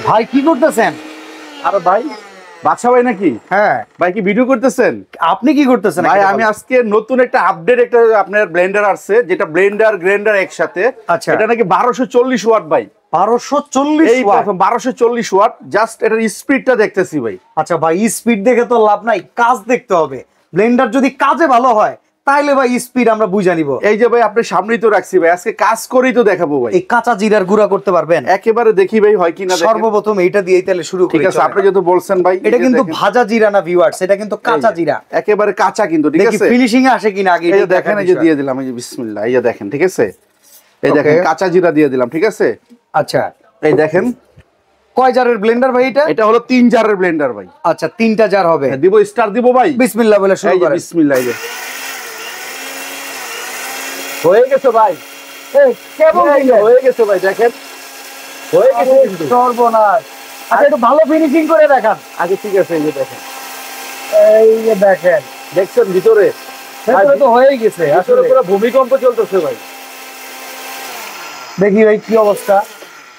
ভাই কি করতেছেন? আরে ভাই বাদশা ভাই নাকি? হ্যাঁ ভাই কি ভিডিও করতেছেন? আপনি কি করতেছেন? ভাই আমি আজকে নতুন একটা আপডেট একটা আপনার ব্লেন্ডার আসছে, যেটা ব্লেন্ডার গ্রাইন্ডার একসাথে। আচ্ছা এটা নাকি 1240 ওয়াট ভাই। 1240 এই ওয়াট? 1240 ওয়াট। জাস্ট এটার স্পিডটা দেখতেছি ভাই। আচ্ছা ভাই, স্পিড দেখে তো লাভ নাই, কাজ দেখতে হবে। ব্লেন্ডার যদি কাজে ভালো হয় তাইলে ভাই স্পিড আমরা বুঝে নিব। এই যে ভাই আপনি সামনেই তো রাখছি ভাই, আজকে কাজ করেই তো দেখাবো ভাই। এই কাঁচা জিরার গুঁড়া করতে পারবেন? একেবারে দেখি ভাই হয় কিনা। সর্বপ্রথম এইটা দিয়েই তাহলে শুরু করি। ঠিক আছে, আপনি যেহেতু বলছেন ভাই। এটা কিন্তু ভাজা জিরা না ভিউয়ার্স, এটা কিন্তু কাঁচা জিরা, একেবারে কাঁচা কিন্তু। ঠিক আছে, ফিনিশিং এ আসে কিনা আগে এই যে দেখেন, এই যে দিয়ে দিলাম, এই যে বিসমিল্লাহ, এই যে দেখেন। ঠিক আছে, এই দেখেন কাঁচা জিরা দিয়ে দিলাম। ঠিক আছে, আচ্ছা এই দেখেন। কয় জারের ব্লেন্ডার ভাই এটা? এটা হলো 3 জারের ব্লেন্ডার ভাই। আচ্ছা 3টা জার হবে। দিব স্টার দিব ভাই। বিসমিল্লাহ বলে শুরু করেন। বিসমিল্লাহ। এই যে হয়ে গেছে ভাই। এই কেমন হয়ে গেছে ভাই, দেখেন হয়ে গেছে কিন্তু। সর্বনাশ। আচ্ছা একটু ভালো ফিনিশিং করে দেখান আগে। ঠিক আছে, এই যে দেখেন, এই যে দেখেন, দেখছেন ভিতরে ভেতরে তো হয়েই গেছে। আসলে পুরো ভূমিকম্প চলতেছে ভাই। দেখি ভাই কি অবস্থা।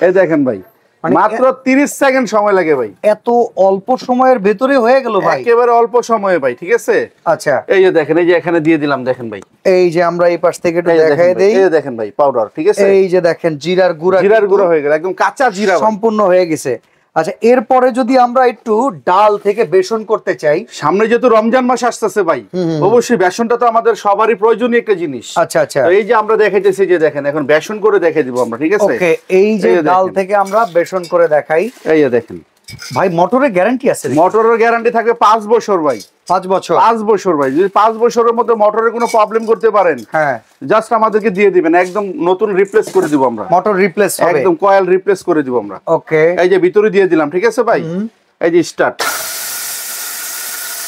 এই দেখেন ভাই, মাত্র 30 সেকেন্ড সময় লাগে ভাই। এত অল্প সময়ের ভেতরে হয়ে গেল ভাই? একেবারে অল্প সময়ে ভাই। ঠিক আছে, আচ্ছা এই যে দেখেন, এই যে এখানে দিয়ে দিলাম, দেখেন ভাই। এই যে আমরা এই পাশ থেকে একটু দেখাই দেই। এই দেখেন ভাই পাউডার। ঠিক আছে, এই যে দেখেন জিরার গুঁড়া, জিরার গুঁড়া হয়ে গেল, একদম কাঁচা জিরা সম্পূর্ণ হয়ে গেছে। আচ্ছা এরপরে যদি আমরা একটু ডাল থেকে বেসন করতে চাই, সামনে যেহেতু রমজান মাস আসতেছে ভাই, অবশ্যই বেসনটা তো আমাদের সবারই প্রয়োজনীয় একটা জিনিস। আচ্ছা আচ্ছা, এই যে আমরা দেখাইতেছি, যে দেখেন এখন বেসন করে দেখাই দিব আমরা। ঠিক আছে, ওকে। এই যে ডাল থেকে আমরা বেসন করে দেখাই। এই যে দেখেন ভাই মোটরের গ্যারান্টি আছে? মোটরের গ্যারান্টি থাকবে 5 বছর ভাই। 5 বছর? 5 বছর ভাই। যদি 5 বছরের মধ্যে মোটরের কোনো প্রবলেম করতে পারেন, হ্যাঁ জাস্ট আমাদেরকে দিয়ে দিবেন, একদম নতুন রিপ্লেস করে দিব আমরা। মোটর রিপ্লেস হবে, একদম কয়েল রিপ্লেস করে দিব আমরা। ওকে। এই যে ভিতরে দিয়ে দিলাম। ঠিক আছে ভাই, এই যে স্টার্ট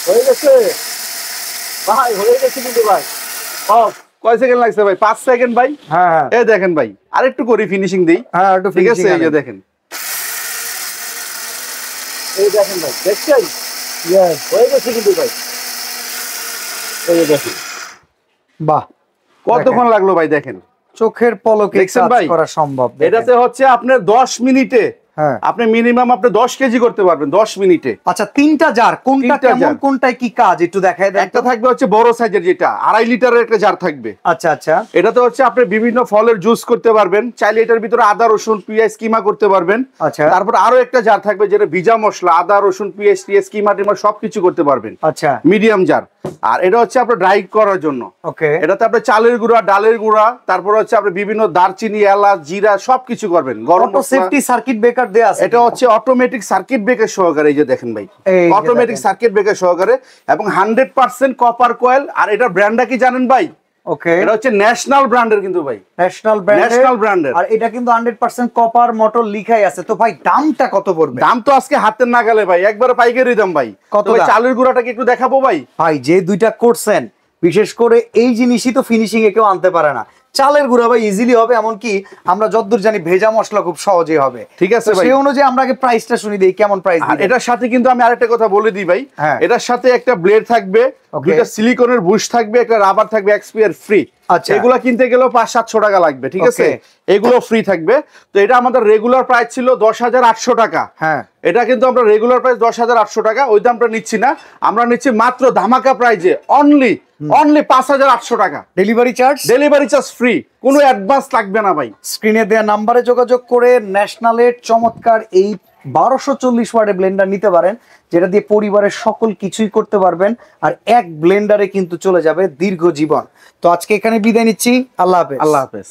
হয়ে গেছে ভাই। হয়ে গেছে কিন্তু ভাই। কয় সেকেন্ড লাগছে ভাই? 5 সেকেন্ড ভাই। হ্যাঁ এই দেখেন ভাই, আরেকটু করি ফিনিশিং দেই। হ্যাঁ একটু ঠিক আছে, এই যে দেখেন, এই দেখেন ভাই, দেখছেন? ইয়েস হয়ে গেছে কিন্তু ভাই। এই যে দেখেন, বাহ কতক্ষণ লাগলো ভাই? দেখেন চোখের পলকে দেখছেন কাজ ভাই? করা সম্ভব। এটাতে হচ্ছে আপনার 10 মিনিটে হ্যাঁ আপনি মিনিমাম আপনি 10 কেজি করতে পারবেন 10 মিনিটে। আচ্ছা 3টা জার, কোনটা কেমন, কোনটায় কি কাজ একটু দেখায় দেন। একটা থাকবে হচ্ছে বড় সাইজের, যেটা 2.5 লিটারের একটা জার থাকবে। আচ্ছা আচ্ছা, এটাতে হচ্ছে আপনি বিভিন্ন ফলের জুস করতে পারবেন, চাইলে এটার ভিতরে আদা রসুন পেঁয়াজ কিমা করতে পারবেন। আচ্ছা তারপর আরো একটা জার থাকবে, যেটা ভিজা মশলা আদা রসুন পেঁয়াজ টিএস কিমা টিমা সবকিছু করতে পারবেন। আচ্ছা মিডিয়াম জার। আর এটা হচ্ছে আপনার ড্রাই করার জন্য। ওকে। এটাতে আপনি চালের গুঁড়া ডালের গুঁড়া, তারপর হচ্ছে আপনি বিভিন্ন দারচিনি এলাচ জিরা সবকিছু করবেন। গরম অটো সেফটি সার্কিট ব্রেকার দেয়া আছে? এটা হচ্ছে অটোমেটিক সার্কিট ব্রেকার সহকারে। এই যে দেখেন ভাই, অটোমেটিক সার্কিট ব্রেকার সহকারে এবং 100% কপার কয়েল। আর এটা ব্র্যান্ডটা কি জানেন ভাই? ওকে, এটা হচ্ছে ন্যাশনাল ব্র্যান্ডের কিন্তু ভাই, ন্যাশনাল ব্র্যান্ডের। আর এটা কিন্তু 100% কপার মোটর লিখাই আছে। তো ভাই দামটা কত পড়বে? দাম তো আজকে হাতের নাগালে ভাই, একবারে পাইকারি দাম ভাই। কত? চালের গুঁড়াটা কি একটু দেখাবো ভাই? ভাই যে দুইটা করছেন, বিশেষ করে এই জিনিসই তো ফিনিশিং এ কেউ আনতে পারে না। চালের গুঁড়া ভাই ইজিলি হবে, এমনকি আমরা যতদূর জানি ভেজা মশলা খুব সহজেই হবে। ঠিক আছে ভাই, সেই অনুযায়ী আমরা আগে প্রাইসটা শুনি দেই, কেমন প্রাইস দিবেন? এটার সাথে কিন্তু আমি আরেকটা কথা বলে দিই ভাই, হ্যাঁ। এটার সাথে একটা ব্লেড থাকবে, দুটো সিলিকনের বুশ থাকবে, একটা রাবার থাকবে এক্সপিআর ফ্রি। আচ্ছা, এগুলা কিনতে গেলেও 500-700 টাকা লাগবে। ঠিক আছে, এগুলো ফ্রি থাকবে। তো এটা আমাদের রেগুলার প্রাইস ছিল 10,800 টাকা। হ্যাঁ, এটা কিন্তু আমরা রেগুলার প্রাইস 10,800 টাকা, ওই দামটা নিচ্ছি না। আমরা নিচ্ছি মাত্র ধামাকা প্রাইজে অনলি 5,800 টাকা। ডেলিভারি চার্জ ফ্রি, কোনো অ্যাডভান্স লাগবে না ভাই। স্ক্রিনে দেওয়া নাম্বারে যোগাযোগ করে ন্যাশনালের চমৎকার এই 1240 ওয়াটের ব্লেন্ডার নিতে পারেন, যেটা দিয়ে পরিবারের সকল কিছুই করতে পারবেন। আর এক ব্লেন্ডারে কিন্তু চলে যাবে দীর্ঘ জীবন। তো আজকে এখানে বিদায় নিচ্ছি, আল্লাহ হাফেজ। আল্লাহ হাফেজ।